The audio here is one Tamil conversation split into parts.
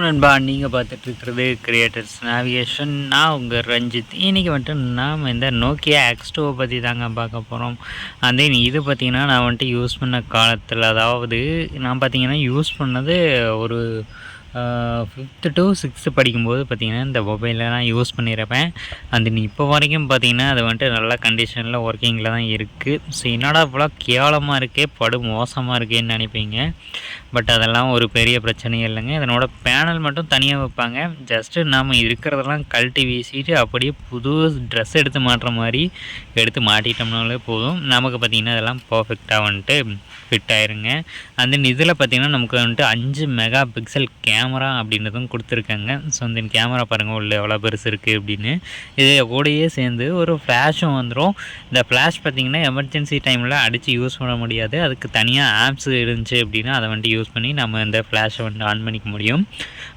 நண்பா, நீங்கள் பார்த்துட்டு இருக்கிறது கிரியேட்டர்ஸ் நேவிகேஷன். நான் உங்கள் ரஞ்சித். இன்றைக்கி வந்துட்டு நாம் இந்த நோக்கியா X2 பற்றி தாங்க பார்க்க போகிறோம். இது பார்த்திங்கன்னா நான் வந்துட்டு யூஸ் பண்ண காலத்தில், அதாவது நான் பார்த்திங்கன்னா யூஸ் பண்ணது ஒரு 5th to 6th படிக்கும்போது பார்த்திங்கன்னா இந்த மொபைலில் நான் யூஸ் பண்ணியிருப்பேன். இப்போ வரைக்கும் பார்த்திங்கன்னா அது வந்துட்டு நல்ல கண்டிஷனில் ஒர்க்கிங்கில் தான் இருக்குது. ஸோ என்னடா இவ்வளோ கேவலமாக இருக்கே, படு மோசமாக இருக்கேன்னு நினைப்பீங்க. பட் அதெல்லாம் ஒரு பெரிய பிரச்சனையே இல்லைங்க. இதனோட பேனல் மட்டும் தனியாக வைப்பாங்க. ஜஸ்ட்டு நாம் இருக்கிறதெல்லாம் கழட்டி வீசிட்டு அப்படியே புது ட்ரெஸ் எடுத்து மாட்டுற மாதிரி எடுத்து மாட்டிட்டோம்னாலே போதும். நமக்கு பார்த்திங்கன்னா அதெல்லாம் பர்ஃபெக்டாக வந்துட்டு ஃபிட் ஆயிருங்க. இதில் பார்த்திங்கன்னா நமக்கு வந்துட்டு 5 மெகா பிக்சல் கேமரா அப்படின்றதும் கொடுத்துருக்காங்க. ஸோ இந்த கேமரா பாருங்கள் உள்ள எவ்வளோ பெருசு இருக்குது அப்படின்னு. இது கூடயே சேர்ந்து ஒரு ஃப்ளாஷும் வந்துடும். இந்த ஃப்ளாஷ் பார்த்திங்கன்னா எமர்ஜென்சி டைமில் அடித்து யூஸ் பண்ண முடியாது. அதுக்கு தனியாக ஆப்ஸ் இருந்துச்சு அப்படின்னா அதை வந்துட்டு யூஸ் பண்ணி நம்ம இந்த ஃப்ளாஷை வந்துட்டு ஆன் பண்ணிக்க முடியும்.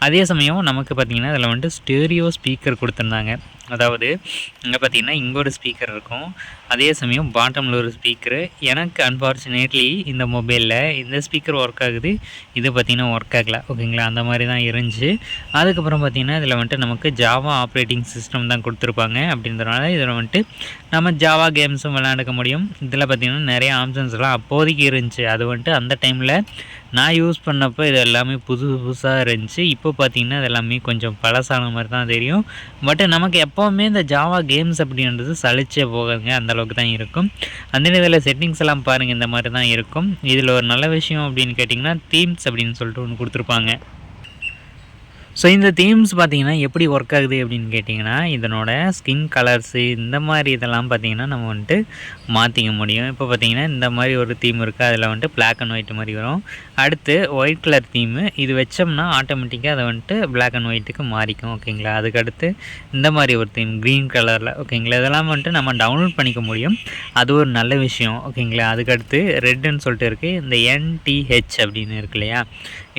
அதே சமயம் நமக்கு பார்த்திங்கன்னா அதில் வந்துட்டு ஸ்டீரியோ ஸ்பீக்கர் கொடுத்துருந்தாங்க. அதாவது இங்கே பார்த்திங்கன்னா இங்கே ஒரு ஸ்பீக்கர் இருக்கும், அதே சமயம் பாட்டமில் ஒரு ஸ்பீக்கரு. எனக்கு அன்ஃபார்ச்சுனேட்லி இந்த மொபைலில் இந்த ஸ்பீக்கர் ஒர்க் ஆகுது, இது பார்த்திங்கன்னா ஒர்க் ஆகலை. ஓகேங்களா, அந்த மாதிரி தான் இருந்துச்சு. அதுக்கப்புறம் பார்த்திங்கன்னா இதில் வந்துட்டு நமக்கு ஜாவா ஆப்ரேட்டிங் சிஸ்டம் தான் கொடுத்துருப்பாங்க. அப்படின்றதுனால இதில் வந்துட்டு நம்ம ஜாவா கேம்ஸும் விளையாண்டுக்க முடியும். இதில் பார்த்திங்கன்னா நிறைய ஆப்ஷன்ஸ்லாம் அப்போதைக்கு இருந்துச்சு. அது வந்துட்டு அந்த டைமில் நான் யூஸ் பண்ணப்போ இது எல்லாமே புதுசாக இருந்துச்சு. இப்போ பார்த்திங்கன்னா இது எல்லாமே கொஞ்சம் பழசான மாதிரி தான் தெரியும். பட் நமக்கு எப்போவுமே இந்த ஜாவா கேம்ஸ் அப்படின்றது சலிச்சே போகாதுங்க, அந்தளவுக்கு தான் இருக்கும். இதில் செட்டிங்ஸ் எல்லாம் பாருங்கள், இந்த மாதிரி தான் இருக்கும். இதில் ஒரு நல்ல விஷயம் அப்படின்னு கேட்டிங்கன்னா தீம்ஸ் அப்படின்னு சொல்லிட்டு ஒன்று கொடுத்துருப்பாங்க. ஸோ இந்த தீம்ஸ் பார்த்திங்கன்னா எப்படி ஒர்க் ஆகுது அப்படின்னு கேட்டிங்கன்னா, இதனோட ஸ்கின் கலர்ஸு இந்த மாதிரி இதெல்லாம் பார்த்திங்கன்னா நம்ம வந்துட்டு மாற்றிக்க முடியும். இப்போ பார்த்திங்கன்னா இந்த மாதிரி ஒரு தீம் இருக்குது, அதில் வந்துட்டு பிளாக் அண்ட் ஒயிட் மாதிரி வரும். அடுத்து ஒயிட் கலர் தீமு, இது வச்சோம்னா ஆட்டோமேட்டிக்காக அதை வந்துட்டு பிளாக் அண்ட் ஒயிட்டுக்கு மாறிக்கும். ஓகேங்களா, அதுக்கடுத்து இந்த மாதிரி ஒரு தீம் க்ரீன் கலரில். ஓகேங்களா, இதெல்லாம் வந்துட்டு நம்ம டவுன்லோட் பண்ணிக்க முடியும். அது ஒரு நல்ல விஷயம். ஓகேங்களா, அதுக்கடுத்து ரெட்டுன்னு சொல்லிட்டு இருக்குது, இந்த NTH அப்படின்னு இருக்கு இல்லையா,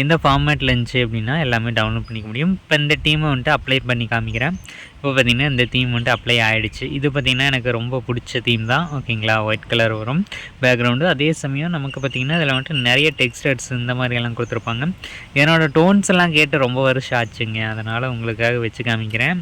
இந்த ஃபார்மேட்டில் இருந்துச்சு அப்படின்னா எல்லாமே டவுன்லோட் பண்ணிக்க முடியும். இப்போ இந்த டீமை வந்துட்டு அப்ளை பண்ணி காமிக்கிறேன். இப்போ பார்த்திங்கன்னா இந்த தீம் வந்துட்டு அப்ளை ஆகிடுச்சு. இது பார்த்திங்கன்னா எனக்கு ரொம்ப பிடிச்ச தீம் தான். ஓகேங்களா, ஒயிட் கலர் வரும் பேக்ரவுண்டு. அதே சமயம் நமக்கு பார்த்திங்கன்னா இதில் வந்துட்டு நிறைய டெக்ஸ்டர்ஸ் இந்த மாதிரியெல்லாம் கொடுத்துருப்பாங்க. என்னோடய டோன்ஸ் எல்லாம் கேட்டு ரொம்ப வருஷம் ஆச்சுங்க, அதனால் உங்களுக்காக வச்சு காமிக்கிறேன்.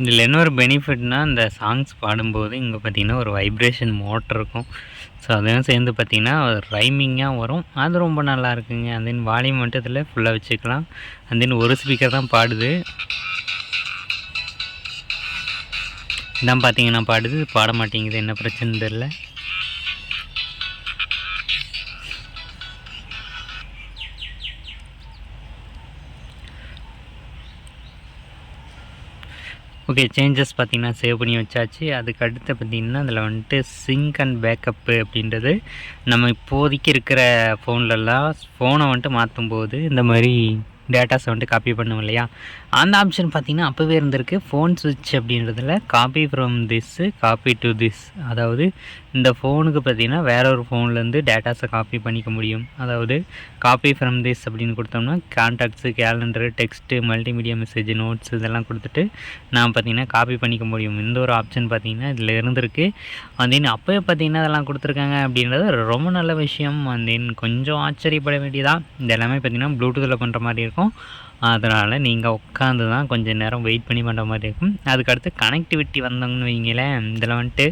இதில் என்ன ஒரு பெனிஃபிட்னால், இந்த சாங்ஸ் பாடும்போது இங்கே பார்த்திங்கன்னா ஒரு வைப்ரேஷன் மோட்டர் இருக்கும். ஸோ அதையும் சேர்ந்து பார்த்திங்கன்னா ரைமிங்காக வரும். அது ரொம்ப நல்லா இருக்குங்க. வால்யூம் மட்டும் இதில் ஃபுல்லாக வச்சுக்கலாம். ஒரு ஸ்பீக்கர் தான் பாடுது. இதான் பார்த்திங்கன்னா பாடுது, பாட மாட்டேங்குது, என்ன பிரச்சனை தெரியல. ஓகே, சேஞ்சஸ் பார்த்திங்கன்னா சேவ் பண்ணி வச்சாச்சு. அதுக்கு அடுத்து பார்த்திங்கன்னா அதில் வந்துட்டு சிங்க் அண்ட் பேக்கப்பு அப்படின்றது நம்ம இப்போதைக்கு இருக்கிற ஃபோனை வந்துட்டு மாற்றும்போது இந்த மாதிரி டேட்டாஸை வந்துட்டு காப்பி பண்ணுவோம் இல்லையா, அந்த ஆப்ஷன் பார்த்திங்கன்னா அப்போவே இருந்திருக்கு. ஃபோன் ஸ்விட்ச் அப்படின்றதில் copy from this copy to this, அதாவது இந்த ஃபோனுக்கு பார்த்திங்கன்னா வேற ஒரு ஃபோன்லேருந்து டேட்டாஸை காப்பி பண்ணிக்க முடியும். அதாவது காப்பி ஃப்ரம் திஸ் அப்படின்னு கொடுத்தோம்னா contacts, calendar, text, multimedia message, notes இதெல்லாம் கொடுத்துட்டு நான் பார்த்திங்கன்னா காப்பி பண்ணிக்க முடியும். இந்த ஒரு ஆப்ஷன் பார்த்திங்கன்னா இதில் இருந்திருக்கு. அப்போயே பார்த்திங்கன்னா அதெல்லாம் கொடுத்துருக்காங்க அப்படின்றது ரொம்ப நல்ல விஷயம். கொஞ்சம் ஆச்சரியப்பட வேண்டியதான். இது எல்லாமே பார்த்திங்கன்னா ப்ளூடூத்தில் பண்ணுற மாதிரி இருக்கும். அதனால் நீங்கள் உட்காந்து தான் கொஞ்சம் நேரம் வெயிட் பண்ணி பண்ணுற மாதிரி இருக்கும். அதுக்கடுத்து கனெக்டிவிட்டி வந்தாங்கன்னு வைங்களேன், இதில் வந்துட்டு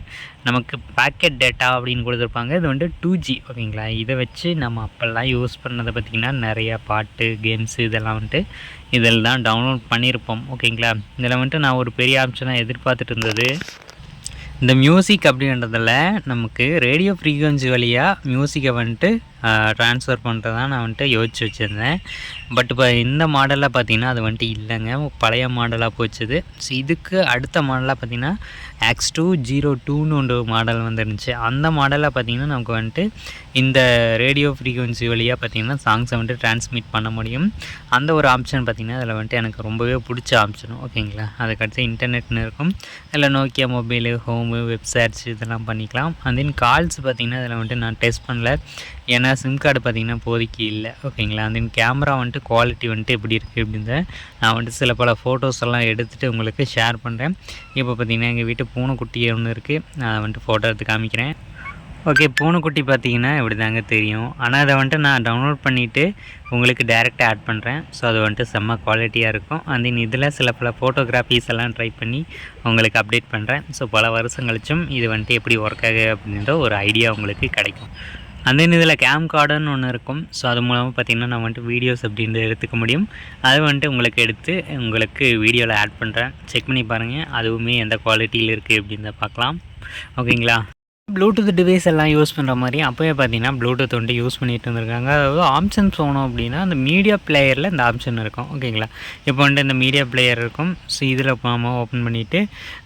நமக்கு பேக்கெட் டேட்டா அப்படின்னு கொடுத்துருப்பாங்க. இது வந்துட்டு 2G. ஓகேங்களா, இதை வச்சு நம்ம அப்போல்லாம் யூஸ் பண்ணதை பார்த்திங்கன்னா நிறையா பாட்டு, கேம்ஸு இதெல்லாம் வந்துட்டு இதில் தான் டவுன்லோட் பண்ணியிருப்போம். ஓகேங்களா, இதில் வந்துட்டு நான் ஒரு பெரிய ஆப்ஷனாக எதிர்பார்த்துட்டு இருந்தது இந்த மியூசிக் அப்படின்றதில் நமக்கு ரேடியோ ஃப்ரீக்வன்சி வழியாக மியூசிக்கை வந்துட்டு ட்ரான்ஸ்ஃபர் பண்ணுறது தான் நான் வந்துட்டு யோசிச்சு வச்சுருந்தேன். பட் இப்போ இந்த மாடலில் பார்த்திங்கன்னா அது வந்துட்டு இல்லைங்க, பழைய மாடலாக போச்சுது. ஸோ இதுக்கு அடுத்த மாடலாக பார்த்திங்கன்னா X202ன்னு ஒன்று மாடல் வந்துருந்துச்சு. அந்த மாடலில் பார்த்திங்கன்னா நமக்கு வந்துட்டு இந்த ரேடியோ ஃப்ரீக்வன்சி வழியாக பார்த்திங்கன்னா சாங்ஸை வந்துட்டு ட்ரான்ஸ்மிட் பண்ண முடியும். அந்த ஒரு ஆப்ஷன் பார்த்திங்கன்னா அதில் வந்துட்டு எனக்கு ரொம்பவே பிடிச்ச ஆப்ஷனும். ஓகேங்களா, அதுக்கடுத்து இன்டர்நெட்னு இருக்கும். அதில் Nokia mobile, home, web search இதெல்லாம் பண்ணிக்கலாம். அண்ட் தென் கால்ஸ் பார்த்திங்கன்னா அதில் வந்துட்டு நான் டெஸ்ட் பண்ணல, ஏன்னா சிம் கார்டு பார்த்திங்கன்னா இப்போதைக்கு இல்லை. ஓகேங்களா, அண்ட் தென் கேமரா வந்துட்டு குவாலிட்டி வந்துட்டு எப்படி இருக்குது அப்படின்னு நான் வந்துட்டு சில பல ஃபோட்டோஸ் எல்லாம் எடுத்துகிட்டு உங்களுக்கு ஷேர் பண்ணுறேன். இப்போ பார்த்திங்கன்னா எங்கள் வீட்டு பூனைக்குட்டி ஒன்று இருக்குது, நான் வந்துட்டு ஃபோட்டோ எடுத்து காமிக்கிறேன். ஓகே, பூனைக்குட்டி பார்த்தீங்கன்னா இப்படி தாங்க தெரியும். ஆனால் அதை வந்துட்டு நான் டவுன்லோட் பண்ணிவிட்டு உங்களுக்கு டேரெக்டாக ஆட் பண்ணுறேன். ஸோ அது வந்துட்டு செம்ம குவாலிட்டியாக இருக்கும். அண்ட் தென் இதில் சில பல ஃபோட்டோகிராஃபிஸ் எல்லாம் ட்ரை பண்ணி உங்களுக்கு அப்டேட் பண்ணுறேன். ஸோ பல வருஷம் கழிச்சும் இது வந்துட்டு எப்படி ஒர்க் ஆகுது அப்படின்ற ஒரு ஐடியா உங்களுக்கு கிடைக்கும். அண்ட் தென் இதில் கேம் கார்டுன்னு ஒன்று இருக்கும். ஸோ அது மூலமாக பார்த்திங்கன்னா நான் வந்துட்டு வீடியோஸ் அப்படின்றது எடுத்துக்க முடியும். அது வந்துட்டு உங்களுக்கு எடுத்து உங்களுக்கு வீடியோவில் ஆட் பண்ணுறேன். செக் பண்ணி பாருங்கள், அதுவுமே எந்த குவாலிட்டியில் இருக்குது அப்படின்னு பார்க்கலாம். ஓகேங்களா, ப்ளூடூத் டிவைஸ் எல்லாம் யூஸ் பண்ணுற மாதிரி அப்போயே பார்த்தீங்கன்னா ப்ளூடூத் வந்துட்டு யூஸ் பண்ணிட்டு இருந்திருக்காங்க. அதாவது ஆப்ஷன்ஸ் போனோம் அப்படின்னா அந்த மீடியா பிளேயரில் இந்த ஆப்ஷன் இருக்கும். ஓகேங்களா, இப்போ வந்துட்டு இந்த மீடியா பிளேயர் இருக்கும். ஸோ இதில் நம்ம ஓப்பன் பண்ணிவிட்டு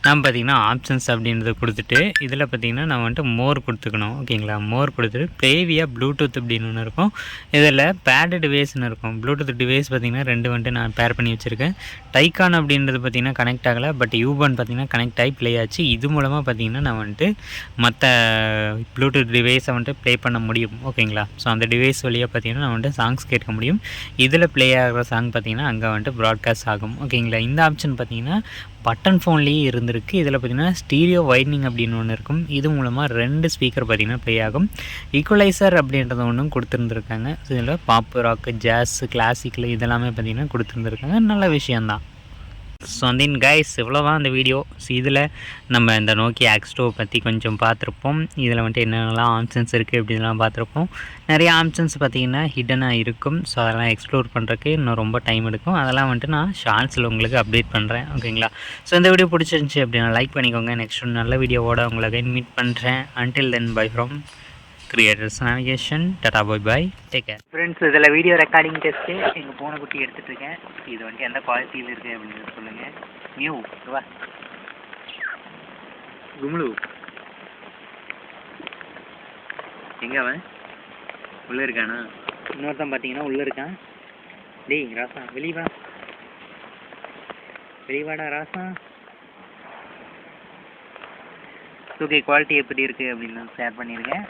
நம்ம பார்த்திங்கன்னா ஆப்ஷன்ஸ் அப்படின்றத கொடுத்துட்டு இதில் பார்த்திங்கன்னா நான் வந்துட்டு மோர் கொடுத்துக்கணும். ஓகேங்களா, மோர் கொடுத்துட்டு ப்ளேவியா ப்ளூடூத் அப்படின்னு ஒன்று இருக்கும். இதில் பேடு டிவைஸ்னு இருக்கும். ப்ளூடூத் டிவைஸ் பார்த்திங்கன்னா 2 வந்துட்டு நான் பேர் பண்ணி வச்சுருக்கேன். டைகான் அப்படின்றது பார்த்திங்கன்னா கனெக்ட் ஆகலை, பட் யூபான் பார்த்திங்கன்னா கனெக்ட் ஆகி ப்ளே ஆச்சு. இது மூலமாக பார்த்திங்கன்னா நான் வந்துட்டு மற்ற ப்ளூடூத் டிவைஸை வந்துட்டு ப்ளே பண்ண முடியும். ஓகேங்களா, ஸோ அந்த டிவைஸ் வழியாக பார்த்திங்கன்னா நான் வந்துட்டு சாங்ஸ் கேட்க முடியும். இதில் ப்ளே ஆகிற சாங் பார்த்திங்கன்னா அங்கே வந்துட்டு ப்ராட்காஸ்ட் ஆகும். ஓகேங்களா, இந்த ஆப்ஷன் பார்த்திங்கன்னா பட்டன் ஃபோன்லேயே இருந்திருக்கு. இதில் பார்த்திங்கன்னா ஸ்டீரியோ வைட்னிங் அப்படின்னு ஒன்று இருக்கும். இது மூலமாக 2 ஸ்பீக்கர் பார்த்திங்கன்னா ப்ளே ஆகும். ஈக்குவலைசர் அப்படின்றத ஒன்றும் கொடுத்துருந்துருக்காங்க. ஸோ இதில் பாப், ராக்கு, ஜாஸ், கிளாசிக்கல் இதெல்லாமே பார்த்திங்கன்னா கொடுத்துருந்துருக்காங்க. நல்ல விஷயந்தான். ஸோ தென் கைஸ், இவ்வளோதான் அந்த வீடியோ. ஸோ இதில் நம்ம இந்த நோக்கியா X2 பற்றி கொஞ்சம் பார்த்துருப்போம். இதில் வந்துட்டு என்னென்னலாம் ஆப்ஷன்ஸ் இருக்குது அப்படின்லாம் பார்த்துருப்போம். நிறைய ஆப்ஷன்ஸ் பார்த்திங்கன்னா ஹிடனாக இருக்கும். ஸோ அதெல்லாம் எக்ஸ்ப்ளோர் பண்ணுறதுக்கு இன்னும் ரொம்ப டைம் எடுக்கும். அதெல்லாம் வந்துட்டு நான் ஷார்ட்ஸில் உங்களுக்கு அப்டேட் பண்ணுறேன். ஓகேங்களா, ஸோ இந்த வீடியோ பிடிச்சிருந்துச்சி அப்படின்னா லைக் பண்ணிக்கோங்க. நெக்ஸ்ட் ஒரு நல்ல வீடியோவோட உங்களை அகைன் மீட் பண்ணுறேன். Until then by from creators navigation. Tata, bye bye, take care friends. இதில் வீடியோ ரெக்கார்டிங் டெஸ்ட்டு எங்கள் பூனைக்குட்டி எடுத்துகிட்டு இருக்கேன். இது வந்துட்டு எந்த குவாலிட்டியில் இருக்குது அப்படின்னு சொல்லுங்கள். நியூ வா கும்ளு எங்கே அவன் உள்ளே இருக்கானா? இன்னொருத்தன் பார்த்தீங்கன்னா உள்ளே இருக்கான். டேய் ராசா, வெளியே வாடா ராசா. ஓகே, குவாலிட்டி எப்படி இருக்குது அப்படின்னு ஷேர் பண்ணியிருக்கேன்.